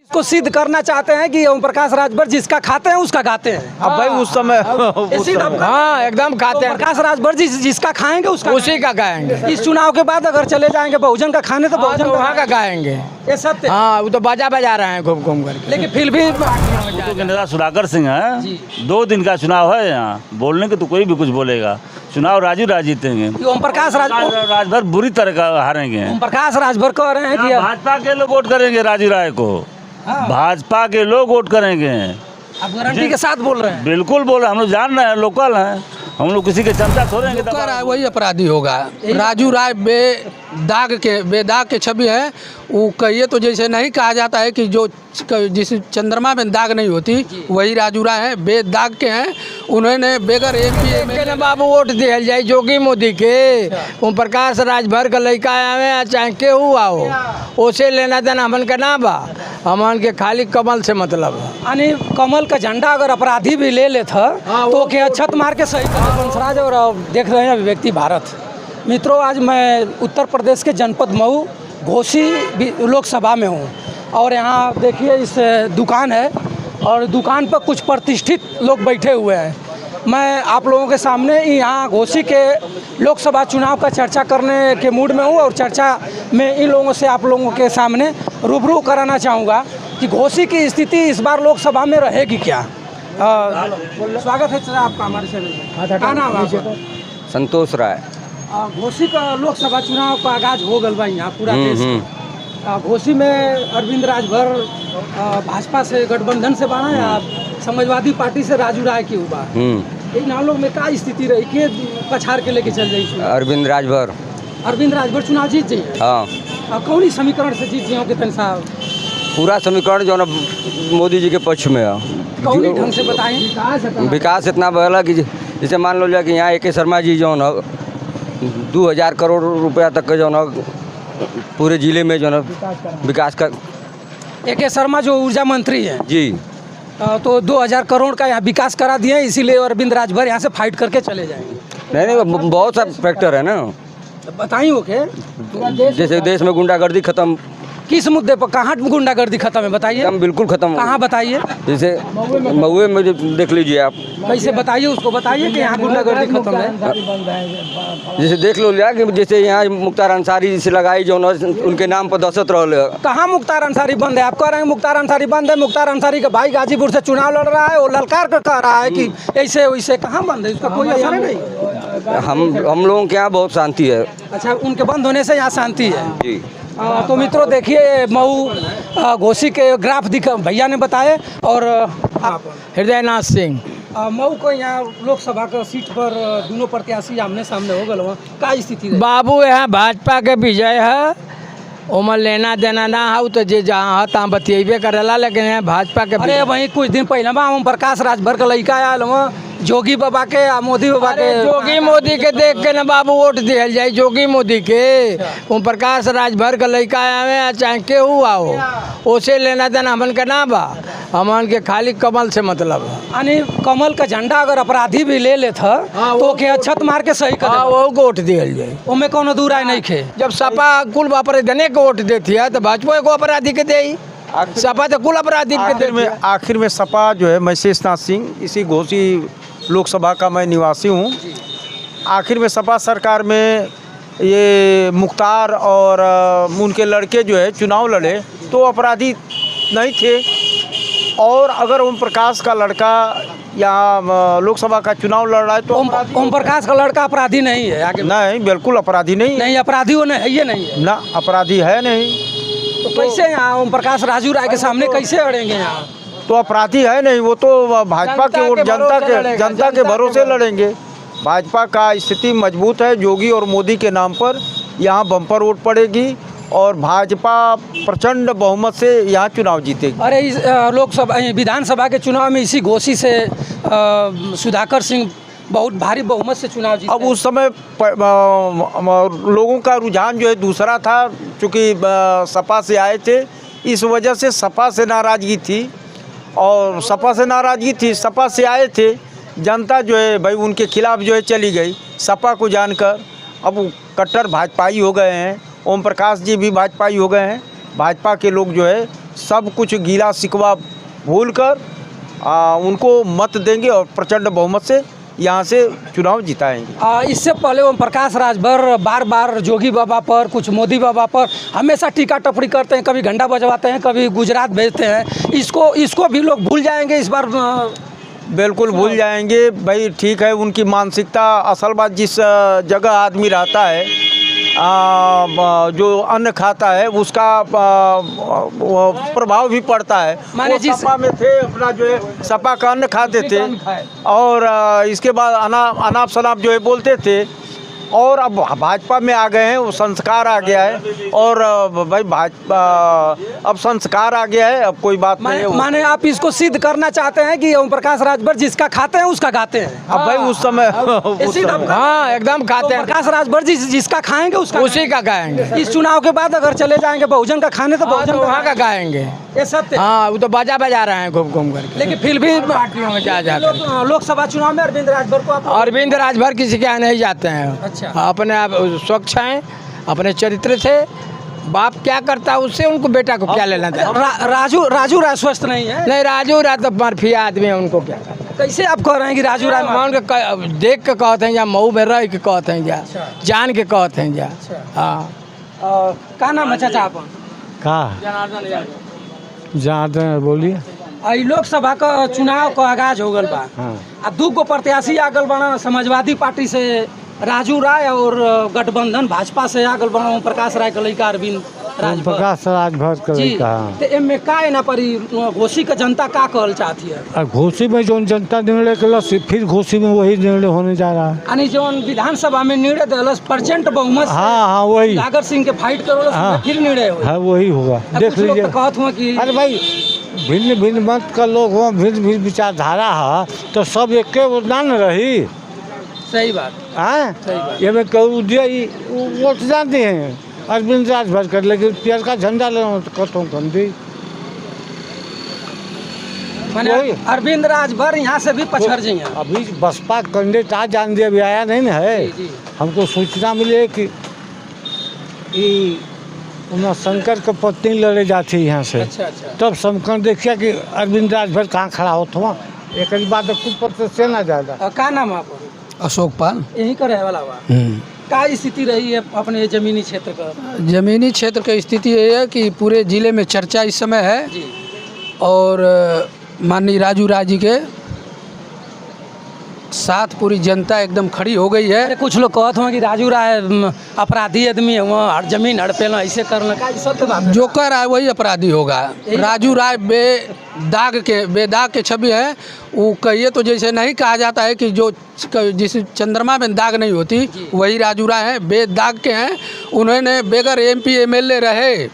इसको सिद्ध करना चाहते हैं कि ओम प्रकाश राजभर जिसका खाते हैं उसका गाते हैं। अब भाई उस समय हाँ एकदम खाते हैं। प्रकाश राजभर जिसका खाएंगे उसका उसी का गाएंगे। इस चुनाव के बाद अगर चले जाएंगे बहुजन का खाने तो बहुजन वहाँ का गाएंगे। ये सत्य। हाँ वो तो बाजा बजा रहे हैं घूम घूम करके। लेकिन फिर भी तो नेता सुधाकर सिंह है। 2 दिन का चुनाव है यहाँ, बोलने के तो कोई भी कुछ बोलेगा। चुनाव राजू राज जीतेंगे। ओम प्रकाश राजभर बुरी तरह का हारेंगे। ओम प्रकाश राजभर कह रहे हैं कि भाजपा के लोग वोट करेंगे राजू राय को। भाजपा के लोग वोट करेंगे। आप गारंटी के साथ बोल रहे हैं? बिल्कुल बोल रहे हैं, हम लोग जान रहे हैं, लोकल हैं हम लोग, किसी के चमचा थोड़े हैं। कर रहा है वही अपराधी होगा। राजू राय बेदाग के छवि है। वो कहिए तो जैसे नहीं कहा जाता है कि जो जिस चंद्रमा में दाग नहीं होती वही राजू राय है, बेदाग के हैं। उन्होंने बेगर MP बाबू वोट दिया जाए जोगी मोदी के। ओम प्रकाश राजभर का लड़का आवे चाहे केहू आओ, उसे लेना देना हमन का ना बा। हमन के खाली कमल से मतलब है। यानी कमल का झंडा अगर अपराधी भी ले लेता तो क्या छत मार के सही वंशराज। और देख रहे हैं अभिव्यक्ति भारत। मित्रों, आज मैं उत्तर प्रदेश के जनपद मऊ घोसी लोकसभा में हूँ और यहाँ देखिए इस दुकान है और दुकान पर कुछ प्रतिष्ठित लोग बैठे हुए हैं। मैं आप लोगों के सामने यहाँ घोसी के लोकसभा चुनाव का चर्चा करने के मूड में हूँ और चर्चा में इन लोगों से आप लोगों के सामने रूबरू कराना चाहूँगा कि घोसी की स्थिति इस बार लोकसभा में रहेगी क्या। स्वागत है सर आपका हमारे चैनल में। क्या नाम है आपका? संतोष राय। घोसी का लोकसभा चुनाव का आगाज हो गल बा यहाँ पूरा देश में। घोसी में अरविंद राजभर भाजपा से गठबंधन से बना या समाजवादी पार्टी से राजू राय की हुआ। इन लोग में क्या स्थिति रही कि पछाड़ के लेके चल जाइए? अरविंद राजभर। अरविंद राजभर चुनाव जीत जाइए? हाँ। कौन ही समीकरण से जीत जाइए कितने साहब? पूरा समीकरण जो ना मोदी जी के पक्ष में है। कौन ढंग से बताएं? विकास इतना बढ़ा कि जैसे मान लो कि यहाँ AK शर्मा जी जो ना 2000 करोड़ रुपया तक का जो ना पूरे जिले में जो ना विकास का। AK शर्मा जो ऊर्जा मंत्री हैं जी, तो 2000 करोड़ का यहाँ विकास करा दिए, इसीलिए अरविंद राजभर यहाँ से फाइट करके चले जाएंगे। नहीं बहुत सा फैक्टर है ना। बताइए ओके। जैसे देश में गुंडागर्दी खत्म। किस मुद्दे पर? कहाँ गुंडागर्दी खत्म है बताइए? एकदम बिल्कुल खत्म। कहाँ बताइए? जैसे महुए में देख लीजिए आप। कैसे बताइए, उसको बताइए कि यहाँ गुंडागर्दी खत्म है। जैसे देख लो लिया कि जैसे यहाँ मुख्तार अंसारी से लगाई जो ना उनके नाम पर दहशत रहा। कहाँ मुख्तार अंसारी बंद है? आप कह रहे हैं मुख्तार अंसारी बंद है। मुख्तार अंसारी का भाई गाजीपुर से चुनाव लड़ रहा है, वो ललकार कर कह रहा है कि ऐसे वैसे। कहाँ बंद है? उसका कोई असर नहीं। हम लोगों के यहाँ बहुत शांति है। अच्छा, उनके बंद होने से यहाँ शांति है जी। तो मित्रों देखिए मऊ घोसी के ग्राफ भैया ने बताए। और हृदयनाथ सिंह मऊ को यहाँ लोकसभा का सीट पर दोनों प्रत्याशी आमने सामने हो गए। का स्थिति है? बाबू यहाँ भाजपा के विजय है। उमर लेना देना ना हो तो जे जहाँ है तहाँ बतियेबे करेला, लेकिन यहाँ भाजपा के। अरे वहीं कुछ दिन पहले ओम प्रकाश राजभर का लड़का आया वहाँ जोगी बाबा के मोदी बाबा के। जोगी मोदी के देख के ना बाबू वोट दिया जाए जोगी मोदी के। ओम प्रकाश राजभर का लड़का आवे चाहे केहू आओ, उसे लेना देना हमन का ना बा। हमन के खाली कमल से मतलब है। यानी कमल का झंडा अगर अपराधी भी ले लेता तो क्या छत मार के सही कर वो वोट दिया जाए। उनमें कोनो दूर आए नहीं खे। जब सपा कुल वापर देने को वोट देती है तो भाजपा को अपराधी के दे। सपा तो कुल अपराधी के आखिर में सपा जो है। मैं शेषनाथ सिंह, इसी घोसी लोकसभा का मैं निवासी हूँ। आखिर में सपा सरकार में ये मुख्तार और उनके लड़के जो है चुनाव लड़े तो अपराधी नहीं थे। और अगर ओम प्रकाश का लड़का यहाँ लोकसभा का चुनाव लड़ रहा है तो ओम प्रकाश का लड़का अपराधी नहीं है? आगे नहीं, बिल्कुल अपराधी नहीं। नहीं, अपराधी होने है ये नहीं है ना, अपराधी है नहीं। तो कैसे यहाँ ओम प्रकाश राजू राय के सामने कैसे अड़ेंगे? यहाँ तो अपराधी है नहीं, वो तो भाजपा के वोट जनता के भरोसे लड़ेंगे। भाजपा का स्थिति मजबूत है। योगी और मोदी के नाम पर यहाँ बम्पर वोट पड़ेगी और भाजपा प्रचंड बहुमत से यहाँ चुनाव जीतेगी। अरे इस लोकसभा विधानसभा के चुनाव में इसी घोसी से सुधाकर सिंह बहुत भारी बहुमत से चुनाव जीते। अब उस समय लोगों का रुझान जो है दूसरा था, चूँकि सपा से आए थे, इस वजह से सपा से नाराज़गी थी। और सपा से नाराज़गी थी, सपा से आए थे, जनता जो है भाई उनके खिलाफ जो है चली गई। सपा को जानकर अब कट्टर भाजपाई हो गए हैं। ओम प्रकाश जी भी भाजपाई हो गए हैं। भाजपा के लोग जो है सब कुछ गीला शिकवा भूलकर उनको मत देंगे और प्रचंड बहुमत से यहाँ से चुनाव जिताएंगे। इससे पहले ओम प्रकाश राजभर बार बार जोगी बाबा पर, कुछ मोदी बाबा पर हमेशा टीका टप्पणी करते हैं, कभी घंटा बजवाते हैं, कभी गुजरात भेजते हैं। इसको भी लोग भूल जाएंगे इस बार? बिल्कुल भूल जाएंगे भाई, ठीक है उनकी मानसिकता। असल बात जिस जगह आदमी रहता है, जो अन्न खाता है उसका प्रभाव भी पड़ता है। माने वो जिस सपा में थे, अपना जो है सपा का अन्न खाते थे और इसके बाद अनाप शनाप जो है बोलते थे, और अब भाजपा में आ गए हैं, वो संस्कार आ गया है। और भाई भाजपा अब संस्कार आ गया है, अब कोई बात नहीं है। माने आप इसको सिद्ध करना चाहते हैं कि ओम प्रकाश राजभर जिसका खाते हैं उसका गाते हैं। अब भाई उस समय हाँ एकदम खाते हैं। प्रकाश राजभर जिसका खाएंगे उसका उसी का गाएंगे। इस चुनाव के बाद अगर चले जाएंगे बहुजन का खाने तो बहुजन वहाँ का गाएंगे। ये सत्य। हाँ वो तो बाजा बजा रहे हैं घूम घूम करके, लेकिन फिर भी पार्टियों में जा जाकर। लोकसभा चुनाव में अरविंद राजभर को आप अरविंद राजभर किसी के यहाँ नहीं जाते हैं। अच्छा। अपने आप स्वच्छ हैं, अपने चरित्र से। बाप क्या करता है उससे उनको बेटा को क्या लेना था? राजू राय स्वस्थ नहीं है। नहीं, राजू राय तो माफिया आदमी है, उनको क्या करता? कैसे आप कह रहे हैं कि राजू राय मान के देख के कहते हैं, या मऊ में रह के कहते हैं, जा जान के कहते हैं, जा। हाँ का नाम है चाचा अपन? का जनार्दन बोलिए। ई लोकसभा का चुनाव का आगाज हो गल बा। आ दूगो प्रत्याशी आगल बना, समाजवादी पार्टी से राजू राय और गठबंधन भाजपा से आगल बना ओम प्रकाश राय का लड़का अरविंद राजभर। प्रकाश राजभर का जी, लड़का। तो एमे का ना परी घोसी का जनता का कहल चाहती है? और घोसी में जो जनता निर्णय कलस, फिर घोसी में वही निर्णय होने जा रहा है। यानी जो विधानसभा में निर्णय दलस % बहुमत से हाँ वही सागर सिंह के फाइट करो फिर निर्णय हो। हाँ वही होगा, देख लीजिए। कहत हुआ कि अरे भाई भिन्न भिन्न मत का लोग हो, भिन्न भिन्न विचारधारा है, तो सब एक ना न रही। सही बात। हाँ ये में कहूँ वोट जानते हैं अरविंद राजभर कर, लेकिन प्यार का झंडा लेना तो कहता हूँ कम दी। माने अरविंद राजभर यहाँ से भी पछड़ जाइए। अभी बसपा कैंडिडेट आज जान दिया, अभी आया नहीं ना है। हमको सूचना मिली कि उन्हें शंकर के पत्नी लड़े जाती यहाँ से। अच्छा। तब शंकर देखिए कि अरविंद राजभर कहाँ खड़ा होता हुआ, एक बात कुछ से ना ज़्यादा। का नाम है आपको? अशोक पाल। यही का रहे वाला हुआ। का स्थिति रही है अपने जमीनी क्षेत्र का? जमीनी क्षेत्र की स्थिति ये है कि पूरे जिले में चर्चा इस समय है जी। और माननीय राजू राय जी के साथ पूरी जनता एकदम खड़ी हो गई है। अरे कुछ लोग कहते हैं कि राजू राय अपराधी आदमी है, वहाँ हर जमीन हड़पेला ऐसे करना, का सत्य बात है? जो कर रहा है वही अपराधी होगा। राजू राय बेदाग के छवि है। वो कहिए तो जैसे नहीं कहा जाता है कि जिस चंद्रमा में दाग नहीं होती, वही राजू राय है, बेदाग के हैं। उन्होंने बेगर MP MLA रहे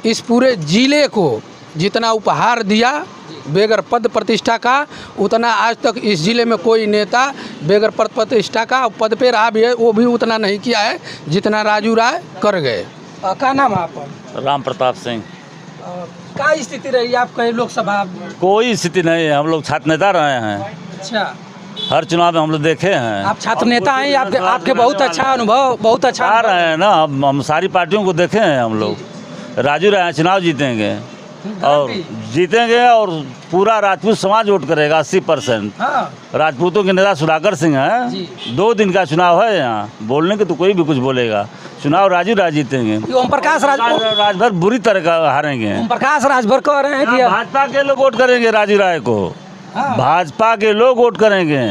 इस पूरे जिले को जितना उपहार दिया बेगर पद प्रतिष्ठा का, उतना आज तक इस जिले में कोई नेता बेगर पद प्रतिष्ठा का पद पे रहा भी है, वो भी उतना नहीं किया है जितना राजू राय कर गए। का नाम है आपका? राम प्रताप सिंह। का स्थिति रही आपका लोकसभा? कोई स्थिति नहीं है, हम लोग छात्र नेता रहे हैं। अच्छा। हर चुनाव में हम लोग देखे हैं। आप छात्र नेता हैं, आपके बहुत अच्छा अनुभव, बहुत अच्छा आ रहे हैं ना, हम सारी पार्टियों को देखे हैं। हम लोग राजू राय चुनाव जीतेंगे और और पूरा राजपूत समाज वोट करेगा 80%। हाँ। राजपूतों के नेता सुधाकर सिंह हैं। 2 दिन का चुनाव है, यहाँ बोलने के तो कोई भी कुछ बोलेगा। चुनाव राजू राय जीतेंगे। ओम प्रकाश राजभर बुरी तरह का हारेंगे। ओम प्रकाश राजभर कह रहे हैं कि भाजपा के लोग वोट करेंगे राजू राय को। भाजपा के लोग वोट करेंगे।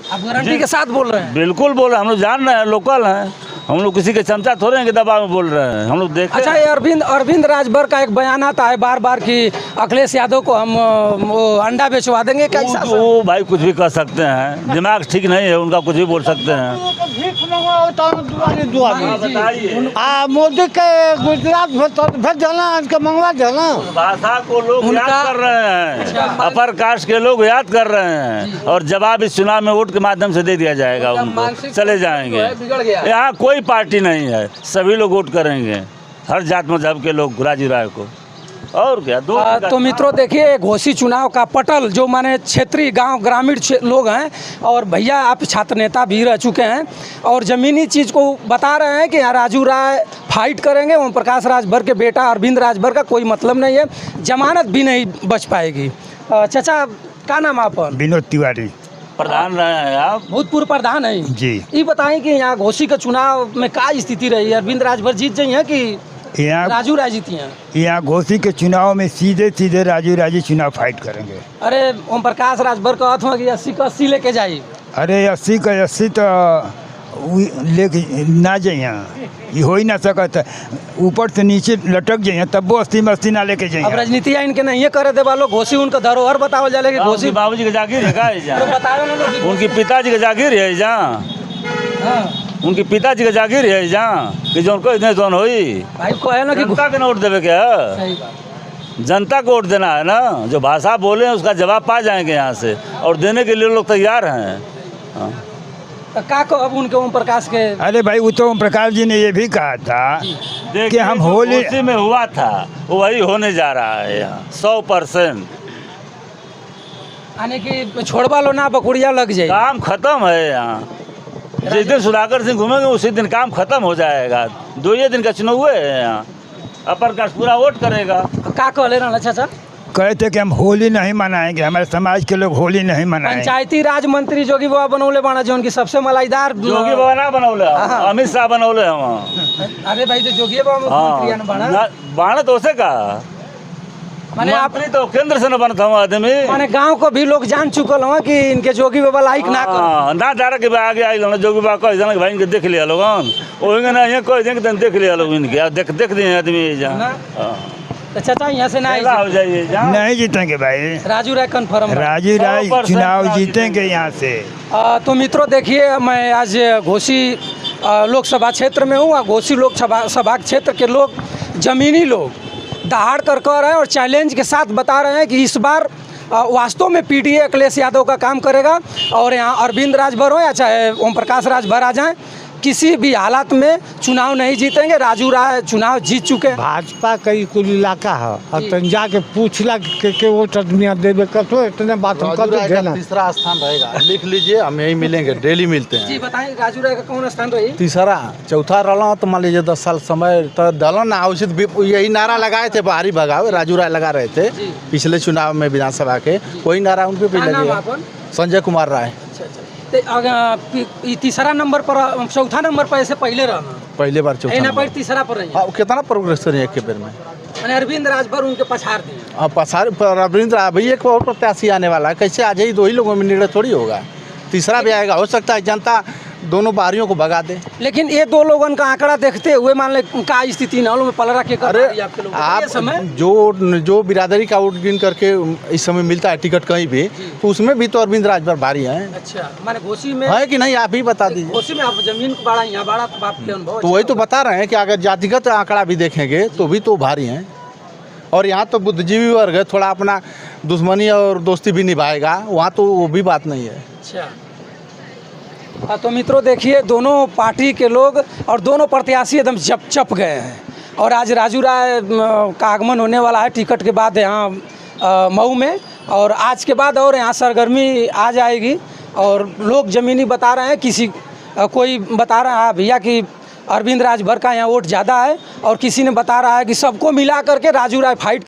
आप गारंटी के साथ बोल रहे हैं? बिल्कुल बोल रहे हैं, हम लोग जान रहे हैं, लोकल हैं हम लोग, किसी के चमचा थोड़े हैं कि दबाव में बोल रहे हैं, हम लोग देख। अच्छा, ये अरविंद राजभर का एक बयान आता है बार बार कि अखिलेश यादव को हम वो अंडा बेचवा देंगे, कैसा? वो भाई कुछ भी कर सकते हैं, दिमाग ठीक नहीं है उनका, कुछ भी बोल सकते हैं। मोदी के गुजरात भेज जाना, मंगवा जाना। भाषा को लोग याद कर रहे हैं, अपर कास्ट के लोग याद कर रहे हैं, और जवाब इस चुनाव में वोट के माध्यम से दे दिया जाएगा उनको, चले जाएंगे। यहाँ कोई पार्टी नहीं है, सभी लोग वोट करेंगे, हर जात मजहब के लोग राजू राय को। और क्या दो तो मित्रों देखिए घोसी चुनाव का पटल जो माने क्षेत्रीय गांव ग्रामीण लोग हैं और भैया आप छात्र नेता भी रह चुके हैं और ज़मीनी चीज़ को बता रहे हैं कि यहाँ राजू राय फाइट करेंगे। ओम प्रकाश राजभर के बेटा अरविंद राजभर का कोई मतलब नहीं है, जमानत भी नहीं बच पाएगी। चाचा का नाम आप? विनोद तिवारी, प्रधान रहे हैं आप? भूतपूर्व प्रधान है जी। ये बताएं कि यहाँ घोसी का चुनाव में क्या स्थिति रही है? अरविंद राजभर जीत गई हैं कि यहाँ राजू राय जीती हैं? यहाँ घोसी के चुनाव में सीधे सीधे राजू राजी चुनाव फाइट करेंगे। अरे ओम प्रकाश राजभर का हाथ में कि 80 का 80 लेके जाइए। अरे 80 का 80 तो लेके ना जाइए, ये हो ही ना सकता, ऊपर से नीचे लटक जाइए तब वो 80 में 80 ना लेके अब जाइए। राजनीति इनके नहीं करे दे वालों, घोसी उनका धरोहर बताओ जाले कि घोसी बाबूजी का जागीर है का तो बताओ ना लोग कि उनकी पिताजी का जागीर है जहाँ, हाँ। उनकी पिताजी का जागीर है जहाँ कि जो उनको इतने जोन हुई भाई को है ना कि जनता के नोट देवे क्या? सही बात। जनता को वोट देना है ना, जो भाषा बोले हैं उसका जवाब पा जाएंगे यहाँ से और देने के लिए लोग तैयार हैं। हाँ। तो का को अब उनके ओम प्रकाश के अरे भाई वो तो ओम प्रकाश जी ने ये भी कहा था कि हम जो होली घोसी में हुआ था वही होने जा रहा है यहाँ 100%। आने की छोड़वा लो ना बकुड़िया लग जाए। काम खत्म है यहाँ। जिस दिन सुधाकर सिंह घूमेंगे उसी दिन काम खत्म हो जाएगा। 2 दिन का चुनाव हुए है यहाँ, अपर कास्ट पूरा वोट करेगा। का कहले ना चाचा? कहते कि हम होली नहीं मनाएंगे, हमारे समाज के लोग होली नहीं मनाएंगे। पंचायती राज मंत्री जोगी बाबा बनौले बाणा जो उनकी सबसे मलाईदार जोगी बाबा ना बनौले, हाँ। अमित शाह बनौले हम। अरे भाई तो जोगी बाबा मुख्यमंत्री ने बाणा बाणा तो उसे का माने आप मंत्री तो केंद्र से न बनता हूँ आदमी। माने गांव को भी लोग जान चुकल हो कि इनके जोगी बाबा लाइक ना कर हाँ, ना डारा के आगे आई लोग जोगी बाबा कह देना कि भाई इनके देख लिया लोग ओहेंगे ना यहाँ कह देंगे देख लिया लोग इनके देख दिए आदमी जहाँ। तो चाचा यहाँ से ना हो जाइए जहाँ। नहीं जीतेंगे भाई, राजू राय कन्फर्म। राजू राय 100% चुनाव राजू जीतेंगे यहाँ से। तो मित्रों देखिए मैं आज घोसी लोकसभा क्षेत्र में हूँ। घोसी लोकसभा क्षेत्र के लोग ज़मीनी लोग दहाड़ कर रहे हैं और चैलेंज के साथ बता रहे हैं कि इस बार वास्तव में पीडीए अखिलेश यादव का काम करेगा और यहाँ अरविंद राजभर हो या चाहे ओम प्रकाश राजभर आ जाएं, किसी भी हालात में चुनाव नहीं जीतेंगे। राजू राय चुनाव जीत चुके हैं। भाजपा का ही कुल इलाका है और तन जाके पूछला के वोट आदमी देवे कतो इतने बात हम कर देना। तीसरा स्थान रहेगा, लिख लीजिए, हम यही मिलेंगे, डेली मिलते हैं। जी बताएं राजू राय का कौन स्थान रही? तीसरा चौथा रहा तो मान लीजिए 10 साल समय तो दलो ना उचित यही नारा लगाए थे, बाहरी भगावे राजू राय लगा रहे थे पिछले चुनाव में विधानसभा के, वही नारा उन पे भी लगे। संजय कुमार राय। तीसरा नंबर पर चौथा नंबर पर ऐसे पहले रहना पहले बार चौथा ना नंबर। पर तीसरा पर रही। हाँ, कितना प्रोग्रेस करिए एक के बेर में। मैंने अरविंद राजभर उनके पछाड़ दिए। हाँ पसार रविंद्र अभी एक और प्रत्याशी आने वाला है, कैसे आ जाए 2 ही लोगों में निर्णय थोड़ी होगा, तीसरा भी आएगा। हो सकता है जनता दोनों बाहरियों को भगा दे। लेकिन ये 2 लोगों का आंकड़ा देखते हुए मान ले का स्थिति ना में पलरा के अरे आपके लोग आप समय जो बिरादरी का वोट गिन करके इस समय मिलता है टिकट कहीं भी, तो उसमें भी तो अरविंद राजभर भारी हैं। अच्छा माने घोसी में है कि नहीं, आप ही बता दीजिए। घोसी में आप जमीन को बाड़ा यहाँ बाड़ा तो आपके अनुभव तो वही तो बता रहे हैं कि अगर जातिगत आंकड़ा भी देखेंगे तो भी तो भारी हैं। और यहाँ तो बुद्धिजीवी वर्ग है, थोड़ा अपना दुश्मनी और दोस्ती भी निभाएगा, वहाँ तो वो भी बात नहीं है। अच्छा तो मित्रों देखिए दोनों पार्टी के लोग और दोनों प्रत्याशी एकदम चप गए हैं और आज राजू राय का आगमन होने वाला है टिकट के बाद यहाँ मऊ में, और आज के बाद और यहाँ सरगर्मी आ जाएगी और लोग ज़मीनी बता रहे हैं। कोई बता रहा है भैया कि अरविंद राजभर का यहाँ वोट ज़्यादा है और किसी ने बता रहा है कि सबको मिला करके राजू राय फाइट